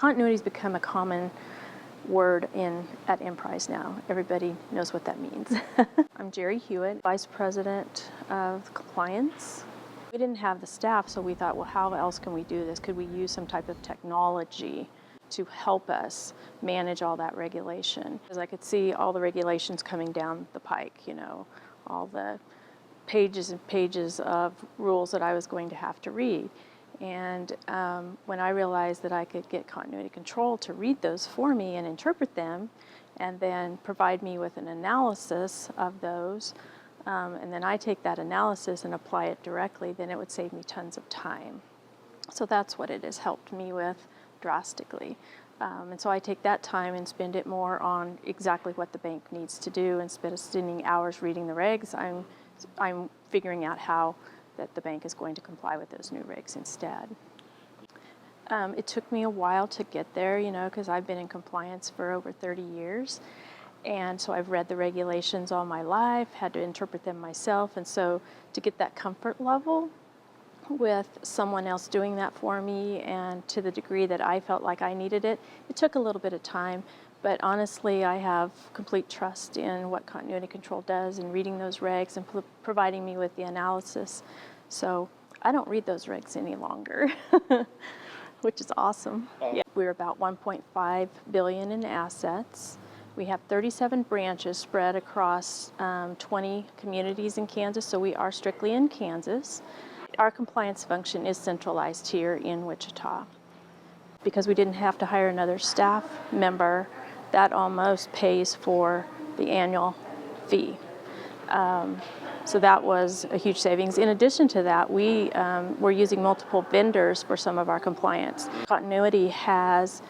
Continuity has become a common word at Emprise now. Everybody knows what that means. I'm Jerry Hewitt, Vice President of Compliance. We didn't have the staff, so we thought, well, how else can we do this? Could we use some type of technology to help us manage all that regulation? Because I could see all the regulations coming down the pike, you know, all the pages and pages of rules that I was going to have to read. And when I realized that I could get continuity control to read those for me and interpret them, and then provide me with an analysis of those, and then I take that analysis and apply it directly, then it would save me tons of time. So that's what it has helped me with drastically. And so I take that time and spend it more on exactly what the bank needs to do. Instead of spending hours reading the regs, I'm figuring out how that the bank is going to comply with those new regs instead. It took me a while to get there, you know, because I've been in compliance for over 30 years. And so I've read the regulations all my life, had to interpret them myself. And so to get that comfort level with someone else doing that for me, and to the degree that I felt like I needed it, it took a little bit of time. But honestly, I have complete trust in what continuity control does in reading those regs and providing me with the analysis. So I don't read those regs any longer, which is awesome. Yeah. We're about $1.5 billion in assets. We have 37 branches spread across 20 communities in Kansas, so we are strictly in Kansas. Our compliance function is centralized here in Wichita. Because we didn't have to hire another staff member, that almost pays for the annual fee. So that was a huge savings. In addition to that, we're using multiple vendors for some of our compliance. Continuity has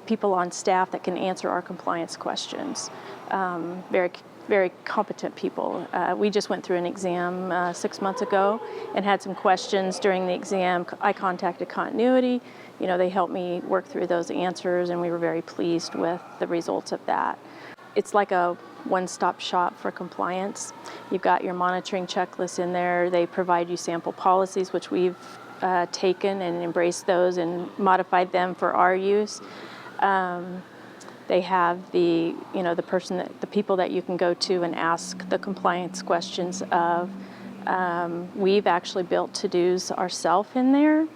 people on staff that can answer our compliance questions. Very competent people. We just went through an exam 6 months ago and had some questions during the exam. I contacted Continuity. You know, they helped me work through those answers, and we were very pleased with the results of that. It's like a one-stop shop for compliance. You've got your monitoring checklist in there. They provide you sample policies, which we've taken and embraced those and modified them for our use. They have the people that you can go to and ask the compliance questions of. We've actually built to-dos ourselves in there.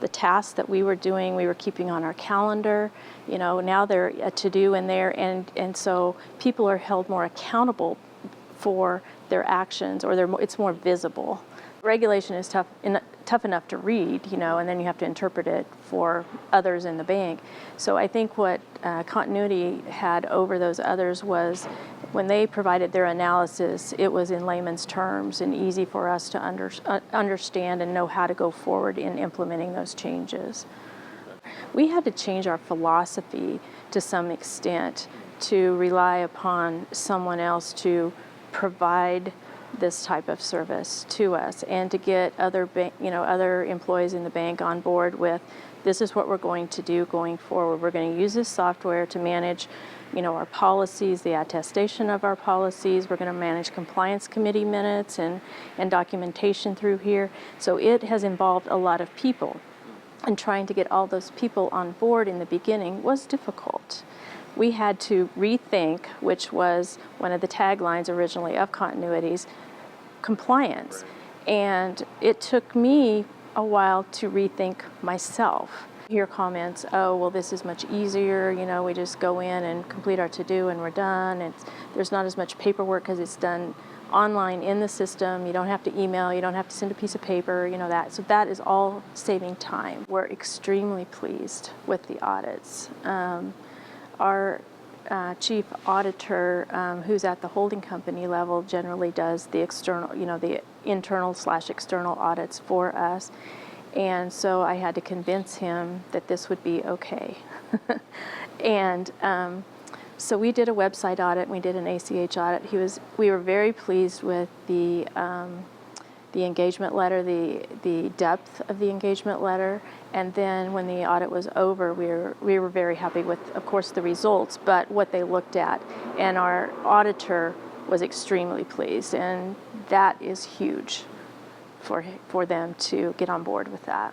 The tasks that we were doing, we were keeping on our calendar. You know, now they're a to-do in there, and so people are held more accountable for their actions, or it's more visible. Regulation is tough enough to read, you know, and then you have to interpret it for others in the bank. So I think what Continuity had over those others was when they provided their analysis, it was in layman's terms and easy for us to understand and know how to go forward in implementing those changes. We had to change our philosophy to some extent to rely upon someone else to provide this type of service to us, and to get other employees in the bank on board with, this is what we're going to do going forward. We're going to use this software to manage, you know, our policies, the attestation of our policies. We're going to manage compliance committee minutes and documentation through here. So it has involved a lot of people, and trying to get all those people on board in the beginning was difficult. We had to rethink, which was one of the taglines originally of Continuity's, compliance. And it took me a while to rethink myself. Hear comments, oh, well, this is much easier, you know, we just go in and complete our to-do and we're done. There's not as much paperwork because it's done online in the system. You don't have to email, you don't have to send a piece of paper, you know that. So that is all saving time. We're extremely pleased with the audits. Our chief auditor, who's at the holding company level, generally does the external, you know, the internal/external audits for us. And so I had to convince him that this would be okay. And so we did a website audit, and we did an ACH audit. We were very pleased with the engagement letter, the depth of the engagement letter, and then when the audit was over, we were very happy with, of course, the results, but what they looked at, and our auditor was extremely pleased, and that is huge for them to get on board with that.